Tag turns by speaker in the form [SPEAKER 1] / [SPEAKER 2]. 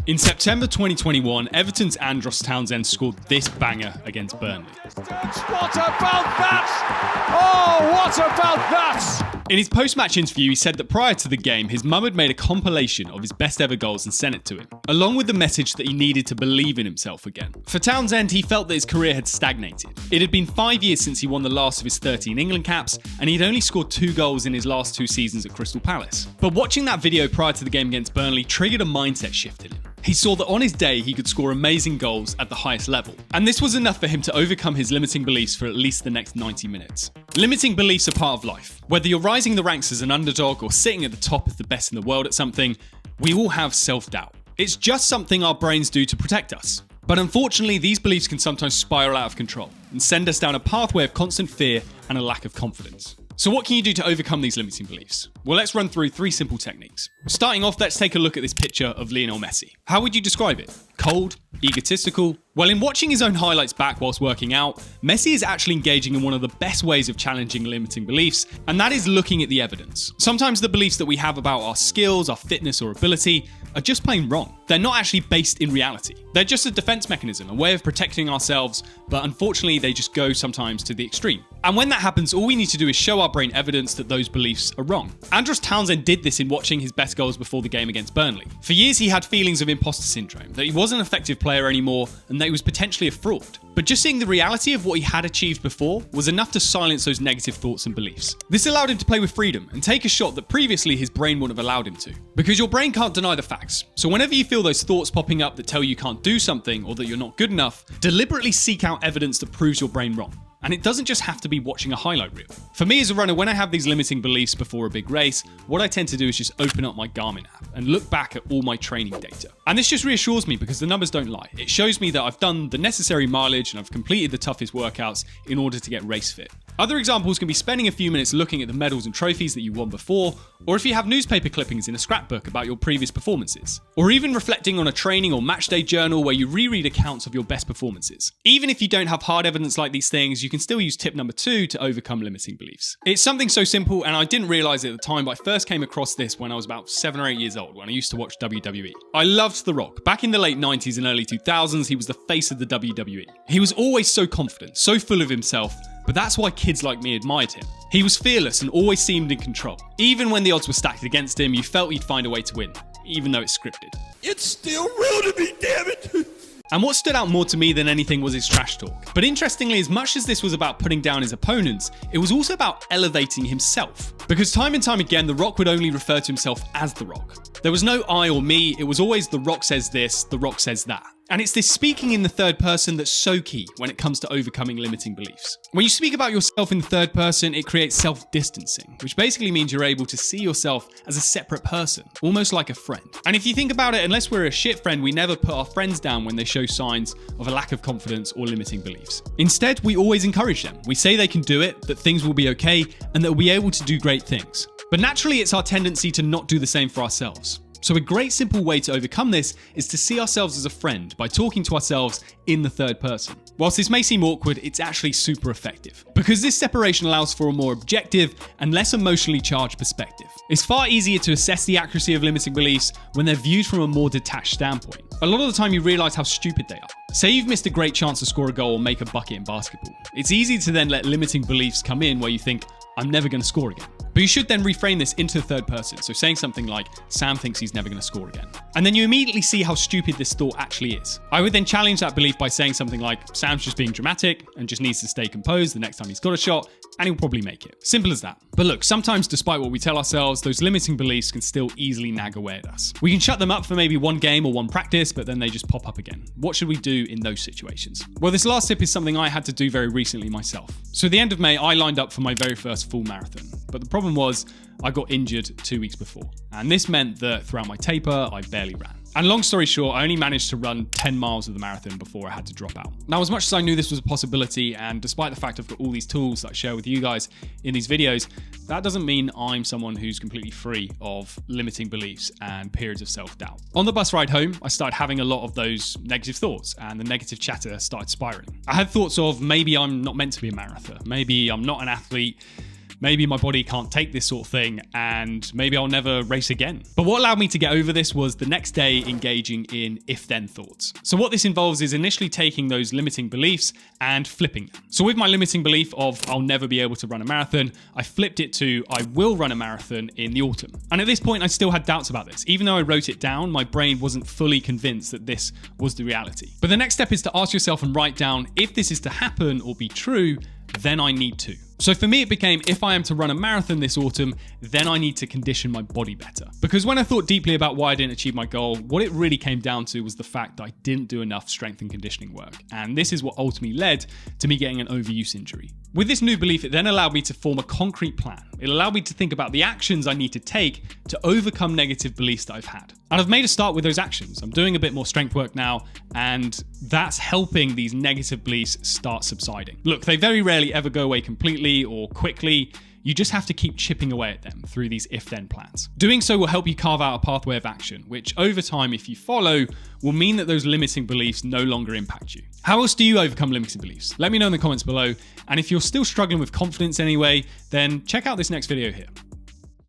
[SPEAKER 1] In September 2021, Everton's Andros Townsend scored this banger against Burnley.
[SPEAKER 2] What about that? Oh, what about that?
[SPEAKER 1] In his post-match interview, he said that prior to the game, his mum had made a compilation of his best ever goals and sent it to him, along with the message that he needed to believe in himself again. For Townsend, he felt that his career had stagnated. It had been 5 years since he won the last of his 13 England caps, and he'd only scored 2 goals in his last 2 seasons at Crystal Palace. But watching that video prior to the game against Burnley triggered a mindset shift in him. He saw that on his day, he could score amazing goals at the highest level. And this was enough for him to overcome his limiting beliefs for at least the next 90 minutes. Limiting beliefs are part of life. Whether you're rising the ranks as an underdog or sitting at the top as the best in the world at something, we all have self-doubt. It's just something our brains do to protect us. But unfortunately, these beliefs can sometimes spiral out of control and send us down a pathway of constant fear and a lack of confidence. So what can you do to overcome these limiting beliefs? Well, let's run through 3 simple techniques. Starting off, let's take a look at this picture of Lionel Messi. How would you describe it? Cold? Egotistical? Well, in watching his own highlights back whilst working out, Messi is actually engaging in one of the best ways of challenging limiting beliefs, and that is looking at the evidence. Sometimes the beliefs that we have about our skills, our fitness or ability are just plain wrong. They're not actually based in reality. They're just a defense mechanism, a way of protecting ourselves, but unfortunately they just go sometimes to the extreme. And when that happens, all we need to do is show our brain evidence that those beliefs are wrong. Andros Townsend did this in watching his best goals before the game against Burnley. For years he had feelings of imposter syndrome, that he wasn't an effective player anymore and that he was potentially a fraud. But just seeing the reality of what he had achieved before was enough to silence those negative thoughts and beliefs. This allowed him to play with freedom and take a shot that previously his brain wouldn't have allowed him to. Because your brain can't deny the facts. So whenever you feel those thoughts popping up that tell you can't do something or that you're not good enough, deliberately seek out evidence that proves your brain wrong. And it doesn't just have to be watching a highlight reel. For me as a runner, when I have these limiting beliefs before a big race, what I tend to do is just open up my Garmin app and look back at all my training data. And this just reassures me because the numbers don't lie. It shows me that I've done the necessary mileage and I've completed the toughest workouts in order to get race fit. Other examples can be spending a few minutes looking at the medals and trophies that you won before, or if you have newspaper clippings in a scrapbook about your previous performances, or even reflecting on a training or match day journal where you reread accounts of your best performances. Even if you don't have hard evidence like these things, you can still use tip number 2 to overcome limiting beliefs. It's something so simple, and I didn't realize it at the time, but I first came across this when I was about 7 or 8 years old, when I used to watch WWE. I loved The Rock. Back in the late 90s and early 2000s, he was the face of the WWE. He was always so confident, so full of himself, but that's why kids like me admired him. He was fearless and always seemed in control. Even when the odds were stacked against him, you felt he'd find a way to win, even though it's scripted.
[SPEAKER 2] It's still real to me, damn it!
[SPEAKER 1] And what stood out more to me than anything was his trash talk. But interestingly, as much as this was about putting down his opponents, it was also about elevating himself. Because time and time again, The Rock would only refer to himself as The Rock. There was no I or me, it was always The Rock says this, The Rock says that. And it's this speaking in the third person that's so key when it comes to overcoming limiting beliefs. When you speak about yourself in the third person, it creates self-distancing, which basically means you're able to see yourself as a separate person, almost like a friend. And if you think about it, unless we're a shit friend, we never put our friends down when they show signs of a lack of confidence or limiting beliefs. Instead, we always encourage them. We say they can do it, that things will be okay, and that we'll be able to do great things. But naturally, it's our tendency to not do the same for ourselves. So a great simple way to overcome this is to see ourselves as a friend by talking to ourselves in the third person. Whilst this may seem awkward, it's actually super effective. Because this separation allows for a more objective and less emotionally charged perspective. It's far easier to assess the accuracy of limiting beliefs when they're viewed from a more detached standpoint. A lot of the time you realise how stupid they are. Say you've missed a great chance to score a goal or make a bucket in basketball. It's easy to then let limiting beliefs come in where you think, I'm never going to score again. But you should then reframe this into the third person. So saying something like, Sam thinks he's never going to score again. And then you immediately see how stupid this thought actually is. I would then challenge that belief by saying something like, Sam's just being dramatic and just needs to stay composed the next time he's got a shot, and he'll probably make it. Simple as that. But look, sometimes despite what we tell ourselves, those limiting beliefs can still easily nag away at us. We can shut them up for maybe one game or one practice, but then they just pop up again. What should we do in those situations? Well, this last tip is something I had to do very recently myself. So at the end of May, I lined up for my very first full marathon. But the problem was I got injured 2 weeks before. And this meant that throughout my taper, I barely ran. And long story short, I only managed to run 10 miles of the marathon before I had to drop out. Now, as much as I knew this was a possibility, and despite the fact I've got all these tools that I share with you guys in these videos, that doesn't mean I'm someone who's completely free of limiting beliefs and periods of self-doubt. On the bus ride home, I started having a lot of those negative thoughts, and the negative chatter started spiraling. I had thoughts of maybe I'm not meant to be a marathoner, maybe I'm not an athlete, maybe my body can't take this sort of thing and maybe I'll never race again. But what allowed me to get over this was the next day engaging in if-then thoughts. So what this involves is initially taking those limiting beliefs and flipping them. So with my limiting belief of I'll never be able to run a marathon, I flipped it to I will run a marathon in the autumn. And at this point, I still had doubts about this. Even though I wrote it down, my brain wasn't fully convinced that this was the reality. But the next step is to ask yourself and write down, if this is to happen or be true, then I need to. So for me, it became, if I am to run a marathon this autumn, then I need to condition my body better. Because when I thought deeply about why I didn't achieve my goal, what it really came down to was the fact that I didn't do enough strength and conditioning work. And this is what ultimately led to me getting an overuse injury. With this new belief, it then allowed me to form a concrete plan. It allowed me to think about the actions I need to take to overcome negative beliefs that I've had. And I've made a start with those actions. I'm doing a bit more strength work now, and that's helping these negative beliefs start subsiding. Look, they very rarely ever go away completely or quickly. You just have to keep chipping away at them through these if-then plans. Doing so will help you carve out a pathway of action, which over time, if you follow, will mean that those limiting beliefs no longer impact you. How else do you overcome limiting beliefs? Let me know in the comments below. And if you're still struggling with confidence anyway, then check out this next video here.